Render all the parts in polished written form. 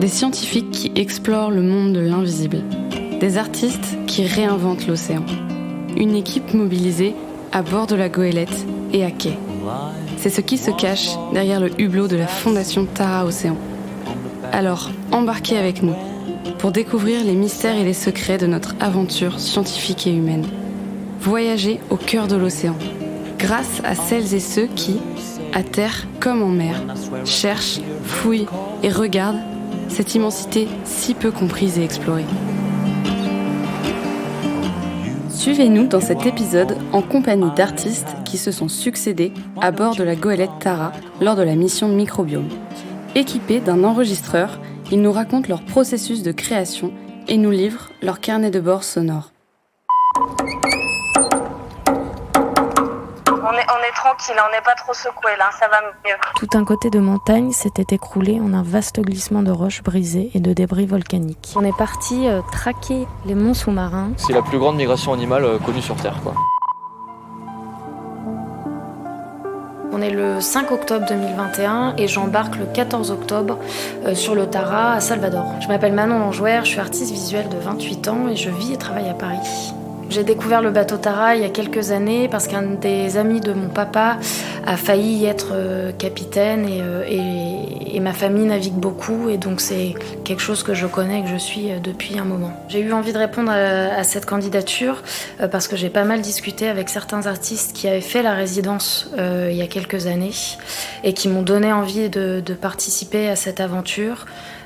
Des scientifiques qui explorent le monde de l'invisible. Des artistes qui réinventent l'océan. Une équipe mobilisée à bord de la goélette et à quai. C'est ce qui se cache derrière le hublot de la Fondation Tara Océan. Alors, embarquez avec nous pour découvrir les mystères et les secrets de notre aventure scientifique et humaine. Voyager au cœur de l'océan, grâce à celles et ceux qui, à terre comme en mer, cherchent, fouillent et regardent cette immensité si peu comprise et explorée. Suivez-nous dans cet épisode en compagnie d'artistes qui se sont succédés à bord de la goélette Tara lors de la mission Microbiome. Équipés d'un enregistreur, ils nous racontent leur processus de création et nous livrent leur carnet de bord sonore. On est tranquille, on n'est pas trop secoué là, ça va mieux. Tout un côté de montagne s'était écroulé en un vaste glissement de roches brisées et de débris volcaniques. On est parti traquer les monts sous-marins. C'est la plus grande migration animale connue sur Terre, quoi. On est le 5 octobre 2021 et j'embarque le 14 octobre sur le Tara à Salvador. Je m'appelle Manon Langouer, je suis artiste visuelle de 28 ans et je vis et travaille à Paris. J'ai découvert le bateau Tara il y a quelques années parce qu'un des amis de mon papa a failli y être capitaine et ma famille navigue beaucoup et donc c'est quelque chose que je connais et que je suis depuis un moment. J'ai eu envie de répondre à cette candidature parce que j'ai pas mal discuté avec certains artistes qui avaient fait la résidence il y a quelques années et qui m'ont donné envie de participer à cette aventure.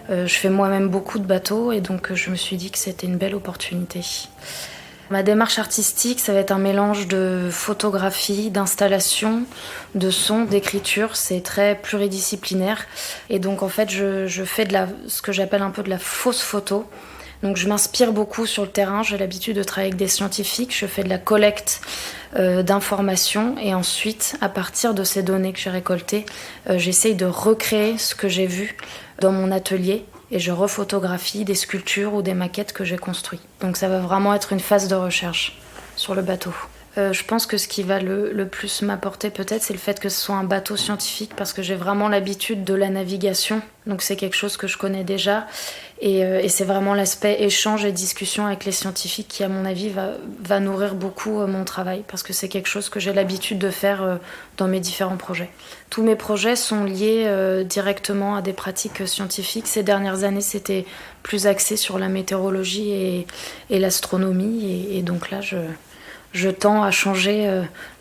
Je fais moi-même beaucoup de bateaux et donc je me suis dit que c'était une belle opportunité. Ma démarche artistique, ça va être un mélange de photographie, d'installation, de son, d'écriture. C'est très pluridisciplinaire. Et donc, en fait, je fais ce que j'appelle un peu de la fausse photo. Donc, je m'inspire beaucoup sur le terrain. J'ai l'habitude de travailler avec des scientifiques. Je fais de la collecte d'informations. Et ensuite, à partir de ces données que j'ai récoltées, j'essaye de recréer ce que j'ai vu dans mon atelier. Et je refotographie des sculptures ou des maquettes que j'ai construites. Donc ça va vraiment être une phase de recherche sur le bateau. Je pense que ce qui va le plus m'apporter peut-être, c'est le fait que ce soit un bateau scientifique parce que j'ai vraiment l'habitude de la navigation. Donc c'est quelque chose que je connais déjà. Et c'est vraiment l'aspect échange et discussion avec les scientifiques qui, à mon avis, va nourrir beaucoup mon travail parce que c'est quelque chose que j'ai l'habitude de faire dans mes différents projets. Tous mes projets sont liés directement à des pratiques scientifiques. Ces dernières années, c'était plus axé sur la météorologie et l'astronomie. Et donc là, je tends à changer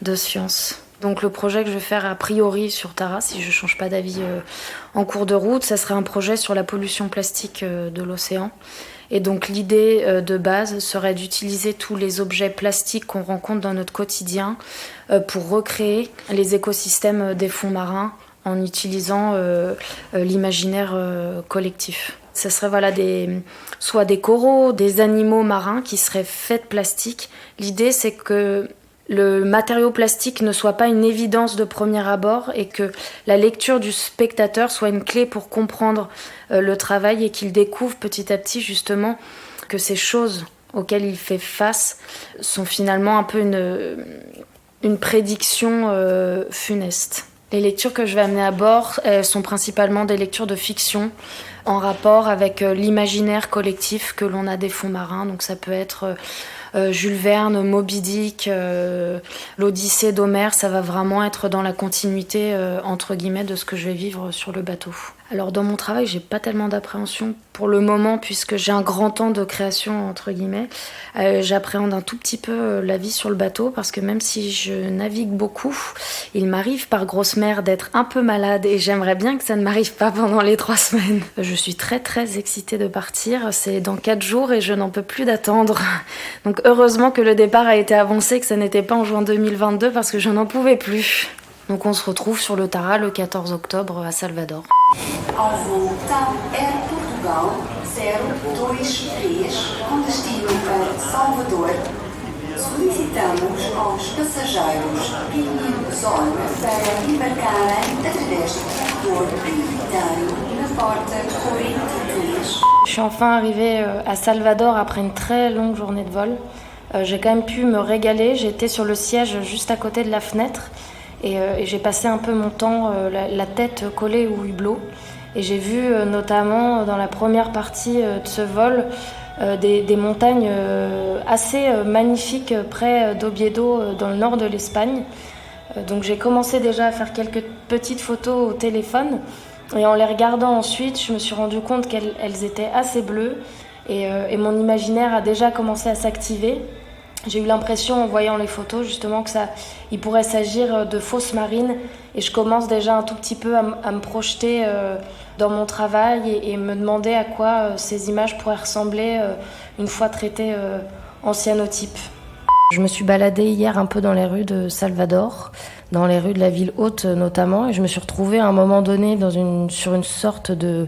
de science. Donc le projet que je vais faire a priori sur Tara, si je ne change pas d'avis en cours de route, ça serait un projet sur la pollution plastique de l'océan. Et donc l'idée de base serait d'utiliser tous les objets plastiques qu'on rencontre dans notre quotidien pour recréer les écosystèmes des fonds marins en utilisant l'imaginaire collectif. Ce serait soit des coraux, des animaux marins qui seraient faits de plastique. L'idée, c'est que le matériau plastique ne soit pas une évidence de premier abord et que la lecture du spectateur soit une clé pour comprendre le travail et qu'il découvre petit à petit justement que ces choses auxquelles il fait face sont finalement un peu une prédiction funeste. Les lectures que je vais amener à bord sont principalement des lectures de fiction en rapport avec l'imaginaire collectif que l'on a des fonds marins. Donc ça peut être Jules Verne, Moby Dick, l'Odyssée d'Homère. Ça va vraiment être dans la continuité, entre guillemets, de ce que je vais vivre sur le bateau. Alors dans mon travail, j'ai pas tellement d'appréhension pour le moment puisque j'ai un grand temps de création, entre guillemets. J'appréhende un tout petit peu la vie sur le bateau parce que même si je navigue beaucoup, il m'arrive par grosse mer d'être un peu malade et j'aimerais bien que ça ne m'arrive pas pendant les 3 semaines. Je suis très très excitée de partir, c'est dans 4 jours et je n'en peux plus d'attendre. Donc heureusement que le départ a été avancé, que ça n'était pas en juin 2022 parce que je n'en pouvais plus. Donc on se retrouve sur le Tara le 14 octobre à Salvador. Ao voo TAP Air Portugal 023 com destino a Salvador, solicitamos aos passageiros que emitem zona para embarcarem através do corredor prioritário na porta 43. Je suis enfin arrivée à Salvador après une très longue journée de vol. J'ai quand même pu me régaler, j'étais sur le siège juste à côté de la fenêtre. Et j'ai passé un peu mon temps la tête collée au hublot. Et j'ai vu notamment dans la première partie de ce vol des montagnes assez magnifiques près d'Oviedo dans le nord de l'Espagne. Donc j'ai commencé déjà à faire quelques petites photos au téléphone. Et en les regardant ensuite, je me suis rendu compte qu'elles étaient assez bleues. Et mon imaginaire a déjà commencé à s'activer. J'ai eu l'impression en voyant les photos justement il pourrait s'agir de fosses marines. Et je commence déjà un tout petit peu à me projeter dans mon travail et me demander à quoi ces images pourraient ressembler une fois traitées en cyanotype. Je me suis baladée hier un peu dans les rues de Salvador, dans les rues de la ville haute notamment, et je me suis retrouvée à un moment donné sur une sorte de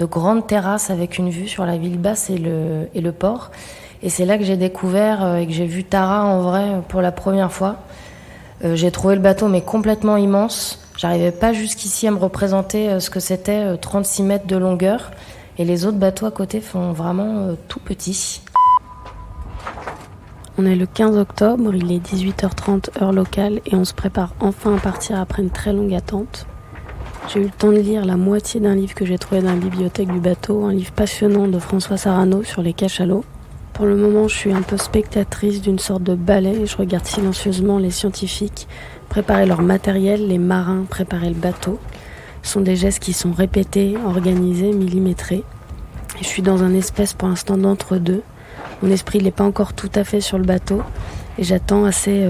grande terrasse avec une vue sur la ville basse et le port. Et c'est là que j'ai découvert et que j'ai vu Tara en vrai pour la première fois. J'ai trouvé le bateau mais complètement immense. J'arrivais pas jusqu'ici à me représenter ce que c'était 36 mètres de longueur. Et les autres bateaux à côté font vraiment tout petit. On est le 15 octobre, il est 18h30 heure locale et on se prépare enfin à partir après une très longue attente. J'ai eu le temps de lire la moitié d'un livre que j'ai trouvé dans la bibliothèque du bateau, un livre passionnant de François Sarano sur les cachalots. Pour le moment, je suis un peu spectatrice d'une sorte de ballet et je regarde silencieusement les scientifiques préparer leur matériel, les marins préparer le bateau. Ce sont des gestes qui sont répétés, organisés, millimétrés. Et je suis dans un espèce pour l'instant d'entre-deux. Mon esprit n'est pas encore tout à fait sur le bateau et j'attends assez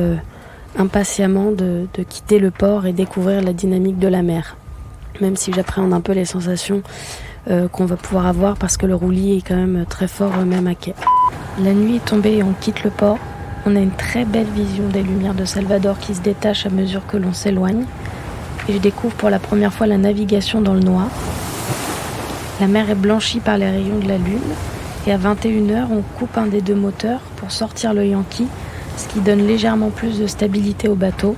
impatiemment de quitter le port et découvrir la dynamique de la mer. Même si j'appréhende un peu les sensations qu'on va pouvoir avoir parce que le roulis est quand même très fort même à quai. La nuit est tombée et on quitte le port. On a une très belle vision des lumières de Salvador qui se détachent à mesure que l'on s'éloigne. Et je découvre pour la première fois la navigation dans le noir. La mer est blanchie par les rayons de la lune. Et à 21h, on coupe un des deux moteurs pour sortir le Yankee, ce qui donne légèrement plus de stabilité au bateau.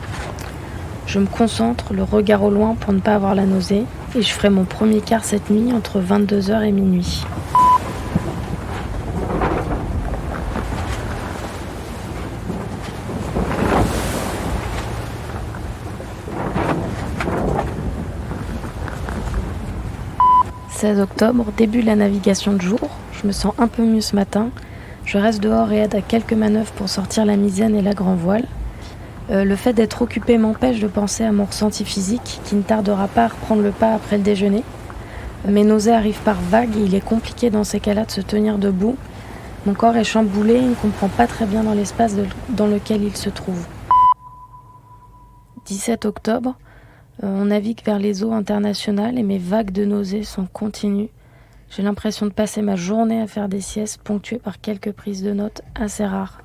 Je me concentre, le regard au loin pour ne pas avoir la nausée. Et je ferai mon premier quart cette nuit entre 22h et minuit. « 16 octobre, début de la navigation de jour. Je me sens un peu mieux ce matin. Je reste dehors et aide à quelques manœuvres pour sortir la misaine et la grand voile. Le fait d'être occupé m'empêche de penser à mon ressenti physique qui ne tardera pas à reprendre le pas après le déjeuner. Mes nausées arrivent par vagues et il est compliqué dans ces cas-là de se tenir debout. Mon corps est chamboulé, il ne comprend pas très bien dans l'espace dans lequel il se trouve. 17 octobre, on navigue vers les eaux internationales et mes vagues de nausées sont continues. J'ai l'impression de passer ma journée à faire des siestes ponctuées par quelques prises de notes assez rares.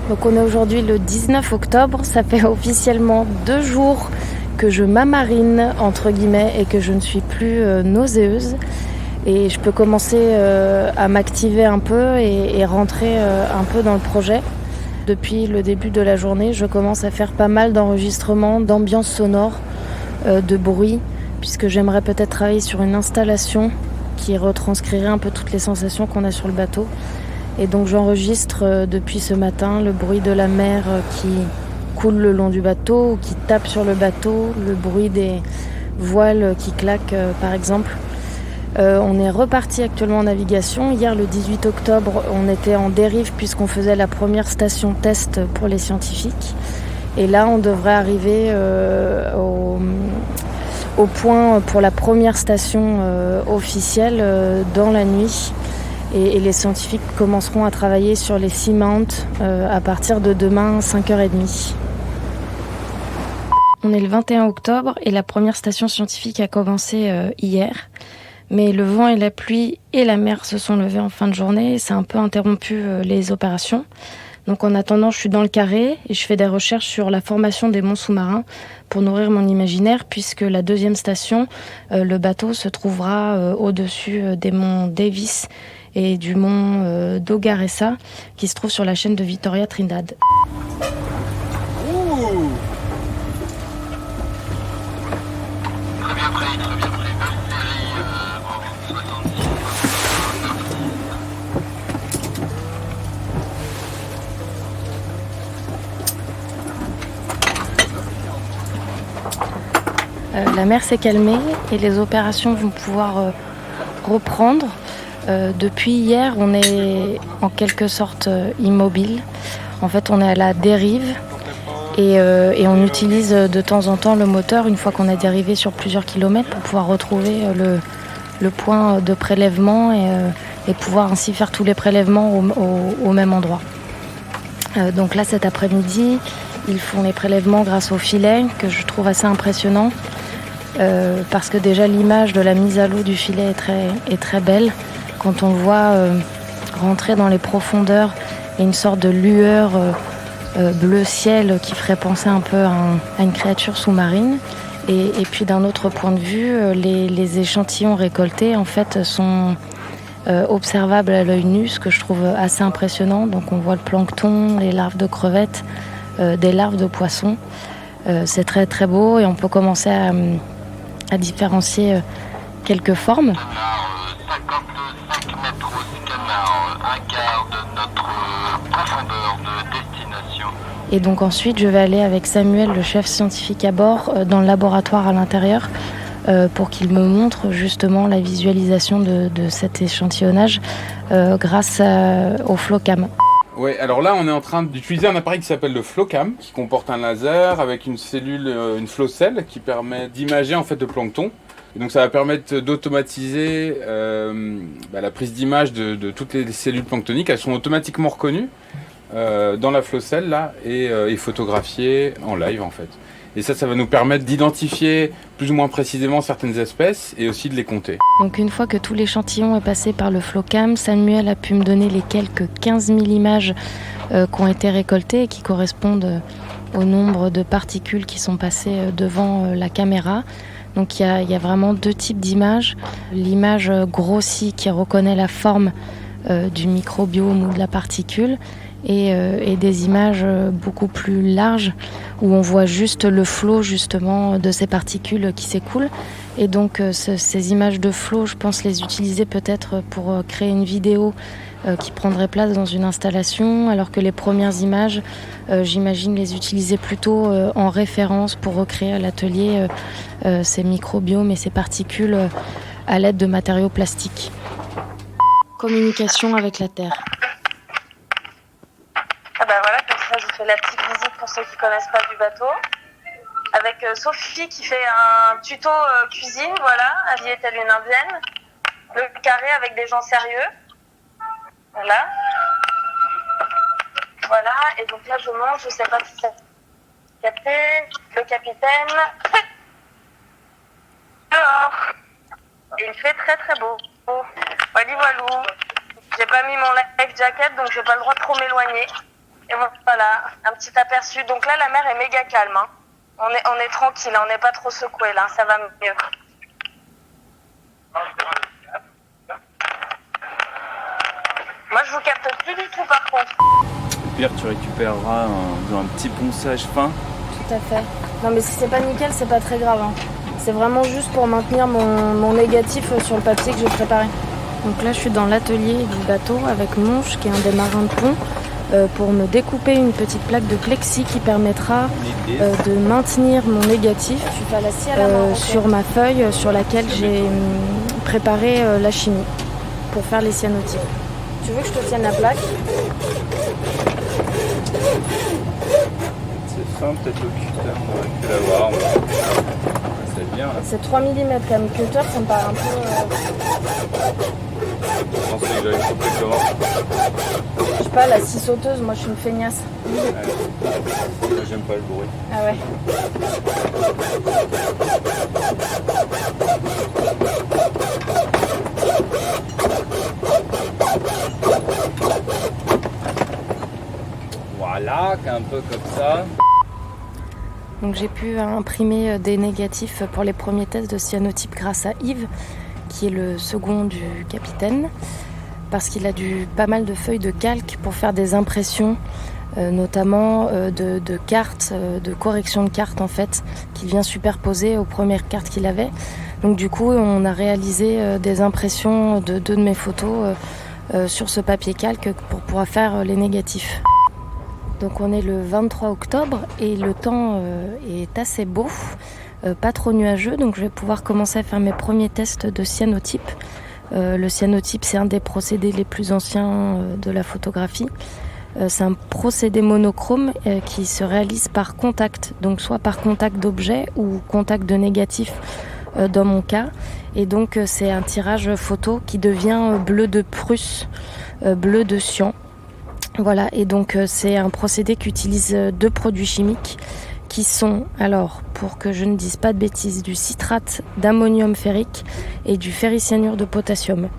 Donc on est aujourd'hui le 19 octobre, ça fait officiellement 2 jours que je m'amarine entre guillemets et que je ne suis plus nauséeuse et je peux commencer à m'activer un peu et rentrer un peu dans le projet. Depuis le début de la journée, je commence à faire pas mal d'enregistrements, d'ambiance sonore, de bruit, puisque j'aimerais peut-être travailler sur une installation qui retranscrirait un peu toutes les sensations qu'on a sur le bateau. Et donc j'enregistre depuis ce matin le bruit de la mer qui coule le long du bateau ou qui tape sur le bateau, le bruit des voiles qui claquent par exemple. On est reparti actuellement en navigation. Hier le 18 octobre on était en dérive puisqu'on faisait la première station test pour les scientifiques. Et là on devrait arriver au point pour la première station officielle dans la nuit. Et les scientifiques commenceront à travailler sur les seamounts à partir de demain 5h30. On est le 21 octobre et la première station scientifique a commencé hier. Mais le vent et la pluie et la mer se sont levés en fin de journée et ça a un peu interrompu les opérations. Donc en attendant, je suis dans le carré et je fais des recherches sur la formation des monts sous-marins pour nourrir mon imaginaire puisque la deuxième station, le bateau se trouvera au-dessus des monts Davis et du mont Dogaressa qui se trouve sur la chaîne de Vitoria Trindade. Très bien pris, très bien pris. Belle série en 70. La mer s'est calmée et les opérations vont pouvoir reprendre. Depuis hier, on est en quelque sorte immobile. En fait, on est à la dérive et on utilise de temps en temps le moteur une fois qu'on est dérivé sur plusieurs kilomètres pour pouvoir retrouver le point de prélèvement et pouvoir ainsi faire tous les prélèvements au même endroit. Donc là, cet après-midi, ils font les prélèvements grâce au filet que je trouve assez impressionnant. Parce que déjà l'image de la mise à l'eau du filet est très belle. Quand on le voit rentrer dans les profondeurs et une sorte de lueur bleu ciel qui ferait penser un peu à une créature sous-marine. Et puis d'un autre point de vue, les échantillons récoltés en fait sont observables à l'œil nu, ce que je trouve assez impressionnant. Donc on voit le plancton, les larves de crevettes, des larves de poissons. C'est très très beau et on peut commencer à différencier quelques formes. 55 mètres au canard, un quart de notre profondeur de destination. Et donc ensuite, je vais aller avec Samuel, le chef scientifique à bord, dans le laboratoire à l'intérieur pour qu'il me montre justement la visualisation de cet échantillonnage grâce au Flowcam. Ouais, alors là, on est en train d'utiliser un appareil qui s'appelle le Flowcam, qui comporte un laser avec une cellule, une flow cell, qui permet d'imager en fait le plancton. Et donc ça va permettre d'automatiser la prise d'image de toutes les cellules planctoniques. Elles sont automatiquement reconnues dans la flow cell là et photographiées en live en fait. Et ça va nous permettre d'identifier plus ou moins précisément certaines espèces et aussi de les compter. Donc une fois que tout l'échantillon est passé par le Flowcam, Samuel a pu me donner les quelques 15 000 images qui ont été récoltées et qui correspondent au nombre de particules qui sont passées devant la caméra. Donc il y a vraiment deux types d'images. L'image grossie qui reconnaît la forme du microbiome ou de la particule et des images beaucoup plus larges où on voit juste le flot justement de ces particules qui s'écoulent. Et donc ces images de flot, je pense les utiliser peut-être pour créer une vidéo qui prendrait place dans une installation, alors que les premières images, j'imagine les utiliser plutôt en référence pour recréer à l'atelier ces microbiomes et ces particules à l'aide de matériaux plastiques. Communication avec la Terre. Ah bah voilà, comme ça je vous fais la petite visite pour ceux qui connaissent pas du bateau. Avec Sophie qui fait un tuto cuisine, voilà, habillée telle une indienne. Le carré avec des gens sérieux. Voilà. Voilà, et donc là je monte, je sais pas si c'est capté, le capitaine. Alors, et il fait très très beau. Voilà, voilou. J'ai pas mis mon life jacket, donc j'ai pas le droit de trop m'éloigner. Et voilà, un petit aperçu. Donc là, la mer est méga calme. Hein. On est tranquille, on n'est pas trop secoué là, ça va mieux. Moi, je vous capte plus du tout par contre. Au pire, tu récupéreras un petit ponçage fin. Tout à fait. Non mais si c'est pas nickel, c'est pas très grave. Hein. C'est vraiment juste pour maintenir mon négatif sur le papier que j'ai préparé. Donc là, je suis dans l'atelier du bateau avec Monche, qui est un des marins de pont, pour me découper une petite plaque de plexi qui permettra de maintenir mon négatif sur ma feuille sur laquelle j'ai préparé la chimie pour faire les cyanotypes. Tu veux que je te tienne la plaque ? C'est fin, peut-être le cutter, on aurait pu l'avoir. C'est bien là. C'est 3 mm quand même. Cutter, ça me paraît un peu... Je pense qu'il va être couper comment. Je sais pas, la scie sauteuse, moi je suis une feignasse. Ouais. Moi j'aime pas le bruit. Ah ouais. Voilà, un peu comme ça. Donc j'ai pu imprimer des négatifs pour les premiers tests de cyanotype grâce à Yves, qui est le second du capitaine. parce qu'il a pas mal de feuilles de calque pour faire des impressions, notamment de cartes, de correction de cartes en fait, qu'il vient superposer aux premières cartes qu'il avait. Donc du coup, on a réalisé des impressions de 2 de mes photos sur ce papier calque pour pouvoir faire les négatifs. Donc on est le 23 octobre et le temps est assez beau, pas trop nuageux, donc je vais pouvoir commencer à faire mes premiers tests de cyanotype. Le cyanotype, c'est un des procédés les plus anciens de la photographie. C'est un procédé monochrome qui se réalise par contact, donc soit par contact d'objet ou contact de négatif dans mon cas. Et donc c'est un tirage photo qui devient bleu de Prusse, bleu de cyan. Voilà, et donc c'est un procédé qui utilise 2 produits chimiques qui sont, alors pour que je ne dise pas de bêtises, du citrate d'ammonium ferrique et du ferricyanure de potassium.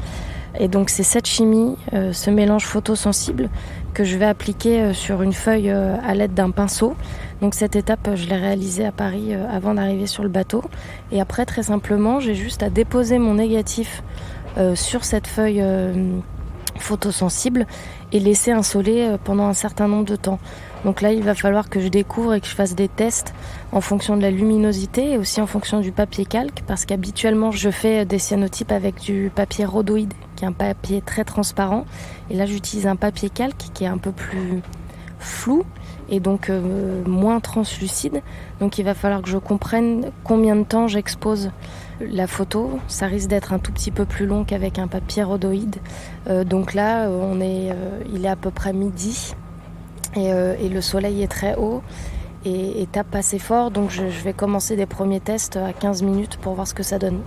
Et donc c'est cette chimie, ce mélange photosensible que je vais appliquer sur une feuille à l'aide d'un pinceau. Donc cette étape, je l'ai réalisée à Paris avant d'arriver sur le bateau. Et après, très simplement, j'ai juste à déposer mon négatif sur cette feuille photosensible et laisser insoler pendant un certain nombre de temps. Donc là, il va falloir que je découvre et que je fasse des tests en fonction de la luminosité et aussi en fonction du papier calque, parce qu'habituellement, je fais des cyanotypes avec du papier rhodoïde, qui est un papier très transparent. Et là, j'utilise un papier calque qui est un peu plus flou et donc moins translucide. Donc il va falloir que je comprenne combien de temps j'expose la photo. Ça risque d'être un tout petit peu plus long qu'avec un papier rhodoïde. Donc là, il est à peu près midi. Et le soleil est très haut et tape assez fort, donc je vais commencer des premiers tests à 15 minutes pour voir ce que ça donne.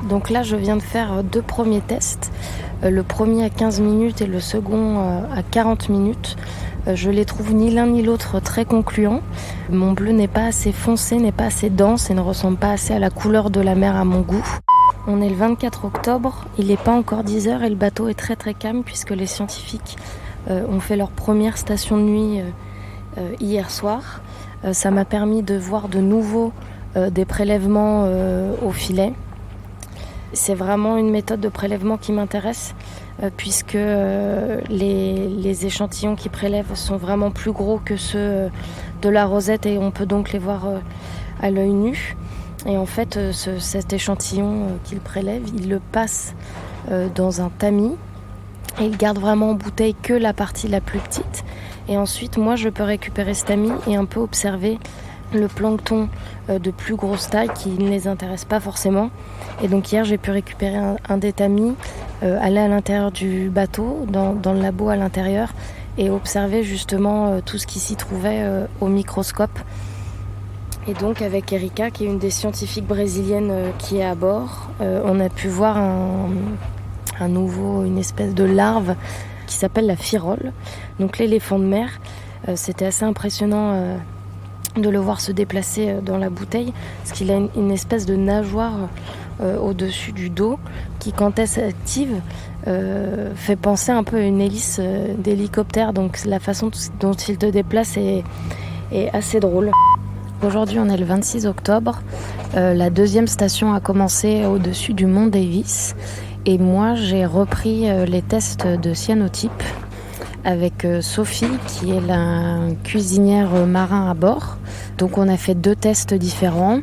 Donc là, je viens de faire 2 premiers tests. Le premier à 15 minutes et le second à 40 minutes. Je les trouve ni l'un ni l'autre très concluants. Mon bleu n'est pas assez foncé, n'est pas assez dense et ne ressemble pas assez à la couleur de la mer à mon goût. On est le 24 octobre, il n'est pas encore 10h et le bateau est très très calme puisque les scientifiques ont fait leur première station de nuit hier soir. Ça m'a permis de voir de nouveau des prélèvements au filet. C'est vraiment une méthode de prélèvement qui m'intéresse puisque les échantillons qui prélèvent sont vraiment plus gros que ceux de la rosette et on peut donc les voir à l'œil nu. Et en fait, cet échantillon qu'il prélève, il le passe dans un tamis et il garde vraiment en bouteille que la partie la plus petite. Et ensuite, moi, je peux récupérer ce tamis et un peu observer le plancton de plus grosse taille qui ne les intéresse pas forcément. Et donc hier j'ai pu récupérer un des tamis, aller à l'intérieur du bateau, dans le labo à l'intérieur et observer justement tout ce qui s'y trouvait au microscope. Et donc avec Erika, qui est une des scientifiques brésiliennes qui est à bord, on a pu voir une espèce de larve qui s'appelle la firole, donc l'éléphant de mer. C'était assez impressionnant de le voir se déplacer dans la bouteille, parce qu'il a une espèce de nageoire au-dessus du dos qui, quand elle s'active, fait penser un peu à une hélice d'hélicoptère. Donc la façon dont il te déplace est assez drôle. Aujourd'hui, on est le 26 octobre. La 2e station a commencé au-dessus du mont Davis. Et moi, j'ai repris les tests de cyanotype avec Sophie, qui est la cuisinière marin à bord. Donc on a fait 2 tests différents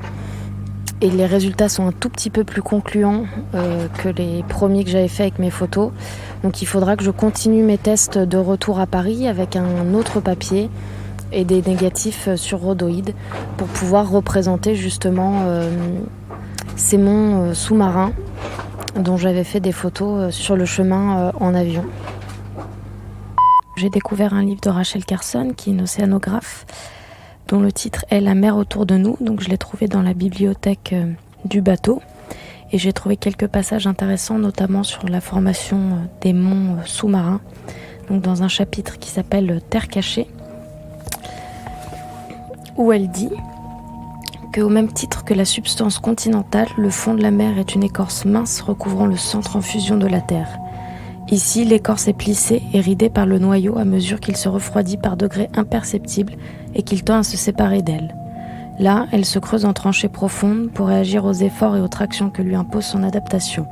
et les résultats sont un tout petit peu plus concluants que les premiers que j'avais fait avec mes photos. Donc il faudra que je continue mes tests de retour à Paris avec un autre papier et des négatifs sur rhodoïde pour pouvoir représenter justement ces monts sous-marins dont j'avais fait des photos sur le chemin en avion. J'ai découvert un livre de Rachel Carson, qui est une océanographe, dont le titre est « La mer autour de nous ». Donc je l'ai trouvé dans la bibliothèque du bateau. Et j'ai trouvé quelques passages intéressants, notamment sur la formation des monts sous-marins. Donc dans un chapitre qui s'appelle « Terre cachée », où elle dit qu'au même titre que la substance continentale, le fond de la mer est une écorce mince recouvrant le centre en fusion de la Terre. Ici, l'écorce est plissée et ridée par le noyau à mesure qu'il se refroidit par degrés imperceptibles et qu'il tend à se séparer d'elle. Là, elle se creuse en tranchées profondes pour réagir aux efforts et aux tractions que lui impose son adaptation.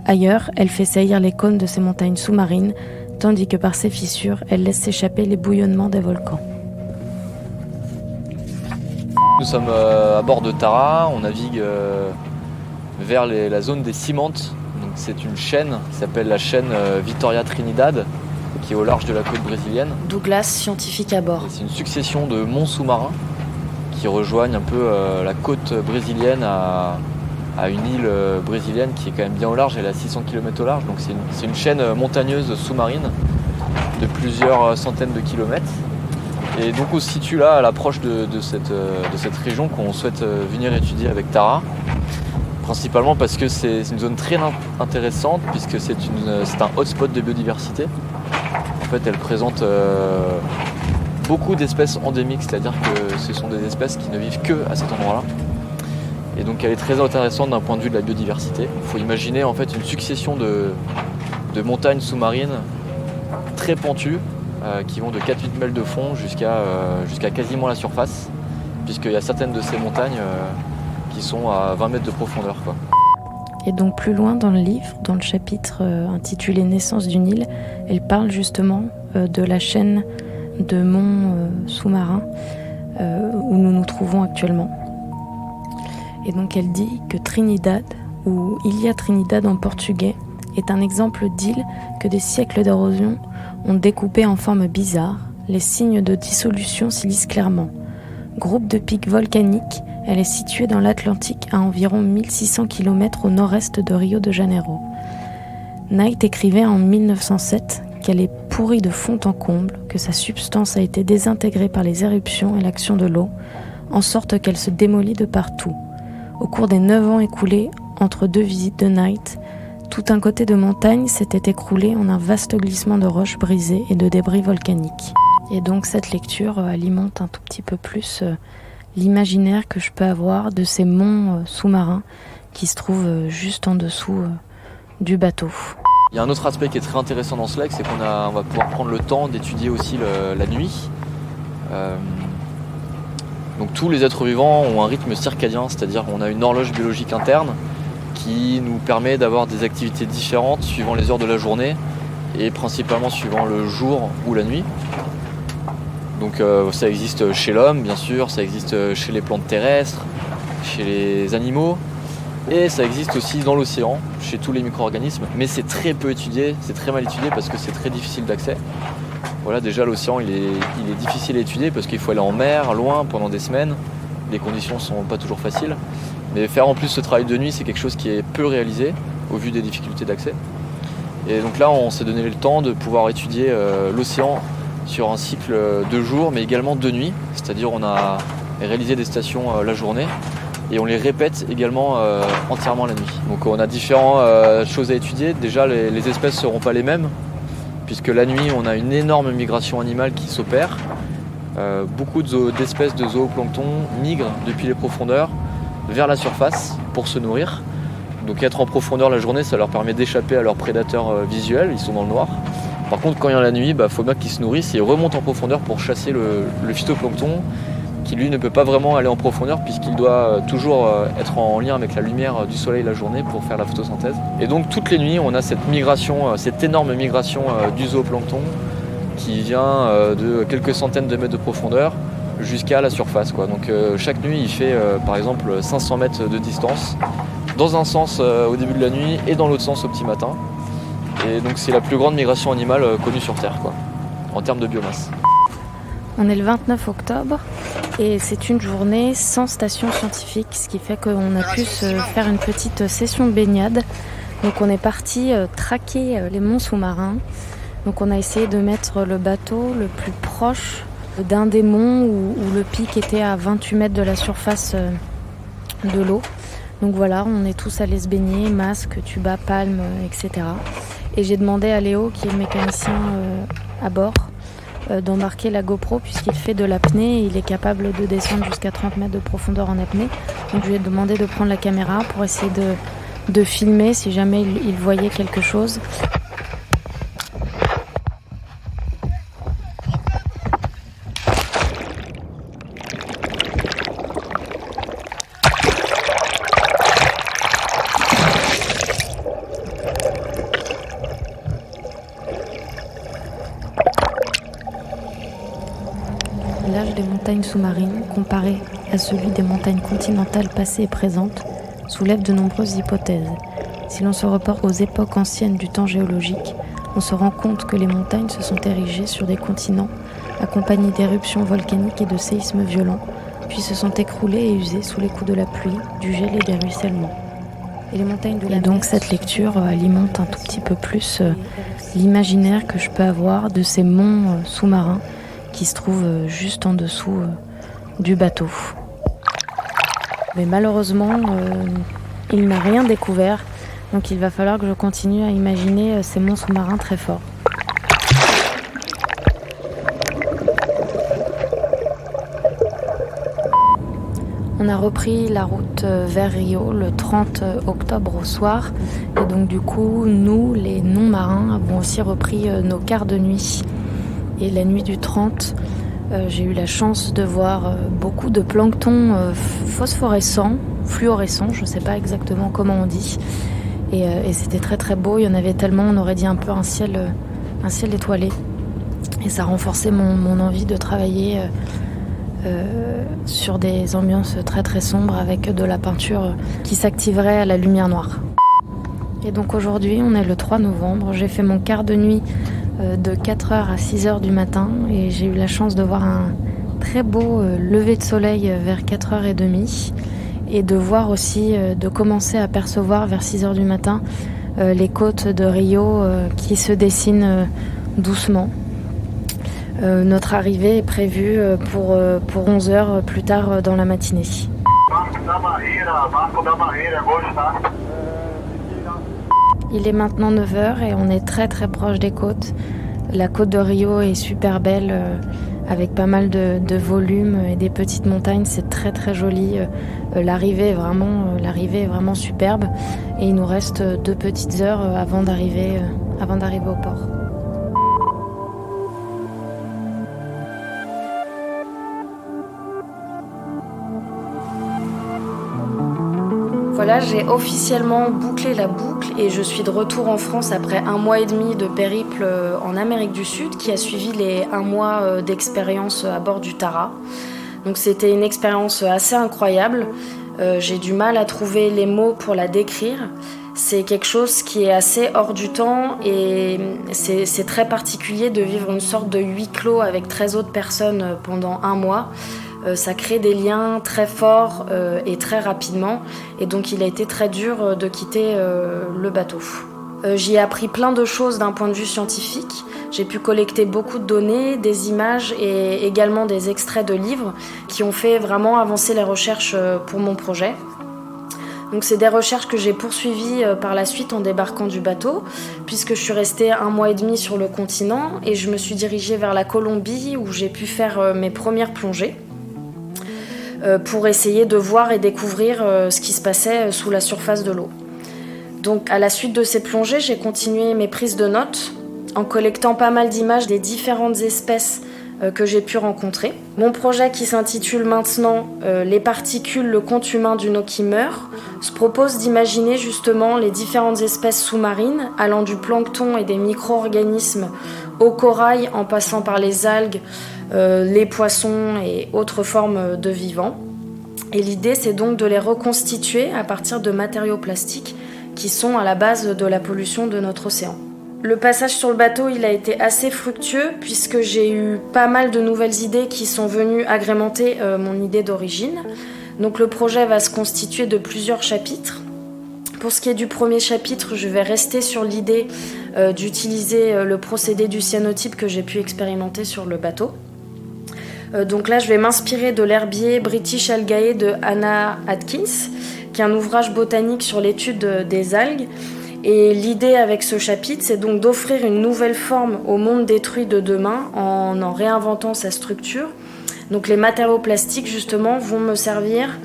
Ailleurs, elle fait saillir les cônes de ces montagnes sous-marines, tandis que par ses fissures, elle laisse s'échapper les bouillonnements des volcans. Nous sommes à bord de Tara, on navigue vers la zone des Cimantes. Donc c'est une chaîne qui s'appelle la chaîne Vitória Trinidad, qui est au large de la côte brésilienne. Douglas, scientifique à bord. Et c'est une succession de monts sous-marins qui rejoignent un peu la côte brésilienne à une île brésilienne qui est quand même bien au large, elle est à 600 km au large. Donc c'est une chaîne montagneuse sous-marine de plusieurs centaines de kilomètres. Et donc on se situe là à l'approche de cette région qu'on souhaite venir étudier avec Tara. Principalement parce que c'est une zone très intéressante puisque c'est un hotspot de biodiversité. En fait, elle présente beaucoup d'espèces endémiques, c'est-à-dire que ce sont des espèces qui ne vivent que à cet endroit-là. Et donc elle est très intéressante d'un point de vue de la biodiversité. Il faut imaginer en fait une succession de montagnes sous-marines très pentues qui vont de 4-8 mètres de fond jusqu'à quasiment la surface, puisqu'il y a certaines de ces montagnes qui sont à 20 mètres de profondeur, quoi. Et donc plus loin dans le livre, dans le chapitre intitulé « Naissance d'une île », elle parle justement de la chaîne de monts sous-marins où nous nous trouvons actuellement. Et donc elle dit que Trinidad, ou Ilha Trinidad en portugais, est un exemple d'île que des siècles d'érosion ont découpé en formes bizarres. Les signes de dissolution s'y lisent clairement. Groupe de pics volcaniques, elle est située dans l'Atlantique à environ 1600 km au nord-est de Rio de Janeiro. Knight écrivait en 1907 qu'elle est pourrie de fond en comble, que sa substance a été désintégrée par les éruptions et l'action de l'eau, en sorte qu'elle se démolit de partout. Au cours des 9 ans écoulés entre deux visites de Knight, tout un côté de montagne s'était écroulé en un vaste glissement de roches brisées et de débris volcaniques. Et donc cette lecture alimente un tout petit peu plus l'imaginaire que je peux avoir de ces monts sous-marins qui se trouvent juste en dessous du bateau. Il y a un autre aspect qui est très intéressant dans ce lac, c'est qu'on va pouvoir prendre le temps d'étudier aussi la nuit. Donc tous les êtres vivants ont un rythme circadien, c'est-à-dire qu'on a une horloge biologique interne qui nous permet d'avoir des activités différentes suivant les heures de la journée et principalement suivant le jour ou la nuit. Donc ça existe chez l'homme, bien sûr, ça existe chez les plantes terrestres, chez les animaux, et ça existe aussi dans l'océan, chez tous les micro-organismes. Mais c'est très peu étudié, c'est très mal étudié parce que c'est très difficile d'accès. Voilà, déjà l'océan il est difficile à étudier parce qu'il faut aller en mer, loin, pendant des semaines. Les conditions sont pas toujours faciles. Mais faire en plus ce travail de nuit, c'est quelque chose qui est peu réalisé au vu des difficultés d'accès. Et donc là, on s'est donné le temps de pouvoir étudier l'océan sur un cycle de jour, mais également de nuit. C'est-à-dire on a réalisé des stations la journée et on les répète également entièrement la nuit. Donc on a différentes choses à étudier. Déjà, les espèces ne seront pas les mêmes, puisque la nuit, on a une énorme migration animale qui s'opère. Beaucoup d'espèces de zooplancton migrent depuis les profondeurs vers la surface pour se nourrir. Donc être en profondeur la journée, ça leur permet d'échapper à leurs prédateurs visuels, ils sont dans le noir. Par contre, quand il y a la nuit, faut bien qu'ils se nourrissent et ils remontent en profondeur pour chasser le phytoplancton qui lui ne peut pas vraiment aller en profondeur puisqu'il doit toujours être en lien avec la lumière du soleil la journée pour faire la photosynthèse. Et donc toutes les nuits, on a cette migration, cette énorme migration du zooplancton qui vient de quelques centaines de mètres de profondeur jusqu'à la surface, quoi. Donc chaque nuit, il fait par exemple 500 mètres de distance dans un sens au début de la nuit et dans l'autre sens au petit matin. Et donc c'est la plus grande migration animale connue sur Terre, quoi, en termes de biomasse. On est le 29 octobre et c'est une journée sans station scientifique, ce qui fait qu'on a pu se faire une petite session de baignade. Donc on est parti traquer les monts sous-marins. Donc on a essayé de mettre le bateau le plus proche d'un des monts où le pic était à 28 mètres de la surface de l'eau. Donc voilà, on est tous allés se baigner, masque, tuba, palme, etc. Et j'ai demandé à Léo, qui est le mécanicien à bord, d'embarquer la GoPro puisqu'il fait de l'apnée et il est capable de descendre jusqu'à 30 mètres de profondeur en apnée. Donc je lui ai demandé de prendre la caméra pour essayer de filmer si jamais il voyait quelque chose. montagnes sous-marines, comparé à celui des montagnes continentales passées et présentes, soulève de nombreuses hypothèses. Si l'on se reporte aux époques anciennes du temps géologique, on se rend compte que les montagnes se sont érigées sur des continents, accompagnés d'éruptions volcaniques et de séismes violents, puis se sont écroulées et usées sous les coups de la pluie, du gel et des ruissellements. Et les montagnes de la donc cette lecture alimente un tout petit peu plus l'imaginaire que je peux avoir de ces monts sous-marins qui se trouvent juste en dessous du bateau. Mais malheureusement, il n'a rien découvert, donc il va falloir que je continue à imaginer ces monts sous-marins très forts. On a repris la route vers Rio le 30 octobre au soir. Et donc du coup, nous, les non-marins, avons aussi repris nos quarts de nuit. Et la nuit du 30, j'ai eu la chance de voir beaucoup de plancton phosphorescent, fluorescent, je ne sais pas exactement comment on dit. Et c'était très très beau, il y en avait tellement, on aurait dit un peu un ciel étoilé. Et ça renforçait mon envie de travailler sur des ambiances très très sombres avec de la peinture qui s'activerait à la lumière noire. Et donc aujourd'hui, on est le 3 novembre, j'ai fait mon quart de nuit de 4h à 6h du matin et j'ai eu la chance de voir un très beau lever de soleil vers 4h30 et de voir aussi, de commencer à percevoir vers 6h du matin les côtes de Rio qui se dessinent doucement. Notre arrivée est prévue pour 11h plus tard dans la matinée. Il est maintenant 9h et on est très très proche des côtes. La côte de Rio est super belle avec pas mal de volume et des petites montagnes, c'est très très joli. L'arrivée est vraiment superbe et il nous reste 2 petites heures avant d'arriver au port. Voilà, j'ai officiellement bouclé la boucle et je suis de retour en France après 1 mois et demi de périple en Amérique du Sud qui a suivi les 1 mois d'expérience à bord du Tara. Donc c'était une expérience assez incroyable. J'ai du mal à trouver les mots pour la décrire. C'est quelque chose qui est assez hors du temps et c'est très particulier de vivre une sorte de huis clos avec 13 autres personnes pendant 1 mois. Ça crée des liens très forts et très rapidement. Et donc il a été très dur de quitter le bateau. J'y ai appris plein de choses d'un point de vue scientifique. J'ai pu collecter beaucoup de données, des images et également des extraits de livres qui ont fait vraiment avancer les recherches pour mon projet. Donc c'est des recherches que j'ai poursuivies par la suite en débarquant du bateau, puisque je suis restée 1 mois et demi sur le continent et je me suis dirigée vers la Colombie où j'ai pu faire mes premières plongées pour essayer de voir et découvrir ce qui se passait sous la surface de l'eau. Donc à la suite de ces plongées, j'ai continué mes prises de notes en collectant pas mal d'images des différentes espèces que j'ai pu rencontrer. Mon projet qui s'intitule maintenant Les particules, le compte humain d'une eau qui meurt se propose d'imaginer justement les différentes espèces sous-marines allant du plancton et des micro-organismes au corail en passant par les algues, les poissons et autres formes de vivants. Et l'idée c'est donc de les reconstituer à partir de matériaux plastiques qui sont à la base de la pollution de notre océan. Le passage sur le bateau, il a été assez fructueux puisque j'ai eu pas mal de nouvelles idées qui sont venues agrémenter mon idée d'origine. Donc le projet va se constituer de plusieurs chapitres. Pour ce qui est du premier chapitre, je vais rester sur l'idée d'utiliser le procédé du cyanotype que j'ai pu expérimenter sur le bateau. Donc là, je vais m'inspirer de l'herbier British Algae de Hannah Atkins, qui est un ouvrage botanique sur l'étude des algues. Et l'idée avec ce chapitre, c'est donc d'offrir une nouvelle forme au monde détruit de demain en réinventant sa structure. Donc les matériaux plastiques, justement, vont me servir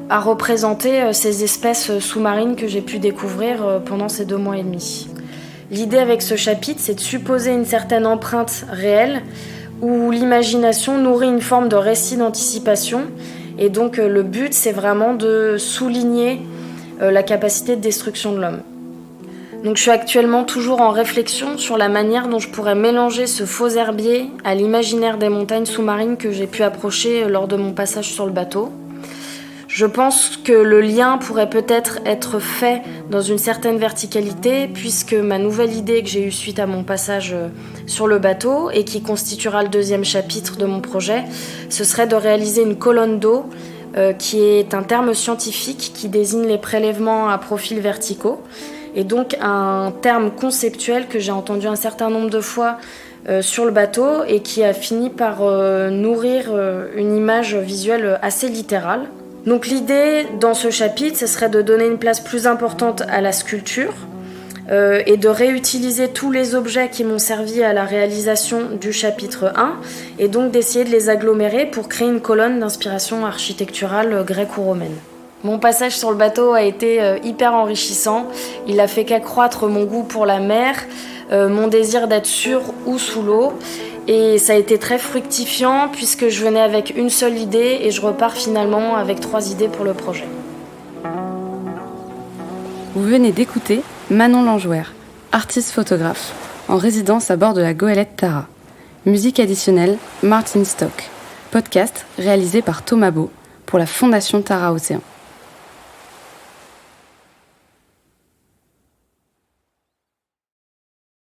à représenter ces espèces sous-marines que j'ai pu découvrir pendant ces 2 mois et demi. L'idée avec ce chapitre, c'est de supposer une certaine empreinte réelle où l'imagination nourrit une forme de récit d'anticipation. Et donc le but, c'est vraiment de souligner la capacité de destruction de l'homme. Donc je suis actuellement toujours en réflexion sur la manière dont je pourrais mélanger ce faux herbier à l'imaginaire des montagnes sous-marines que j'ai pu approcher lors de mon passage sur le bateau. Je pense que le lien pourrait peut-être être fait dans une certaine verticalité, puisque ma nouvelle idée que j'ai eue suite à mon passage sur le bateau, et qui constituera le 2e chapitre de mon projet, ce serait de réaliser une colonne d'eau, qui est un terme scientifique qui désigne les prélèvements à profils verticaux, et donc un terme conceptuel que j'ai entendu un certain nombre de fois sur le bateau, et qui a fini par nourrir une image visuelle assez littérale. Donc l'idée dans ce chapitre, ce serait de donner une place plus importante à la sculpture et de réutiliser tous les objets qui m'ont servi à la réalisation du chapitre 1 et donc d'essayer de les agglomérer pour créer une colonne d'inspiration architecturale grecque ou romaine. Mon passage sur le bateau a été hyper enrichissant. Il a fait qu'accroître mon goût pour la mer, mon désir d'être sur ou sous l'eau. Et ça a été très fructifiant puisque je venais avec une seule idée et je repars finalement avec 3 idées pour le projet. Vous venez d'écouter Manon Langouer, artiste photographe, en résidence à bord de la goélette Tara. Musique additionnelle, Martin Stock. Podcast réalisé par Thomas Beau pour la Fondation Tara Océan.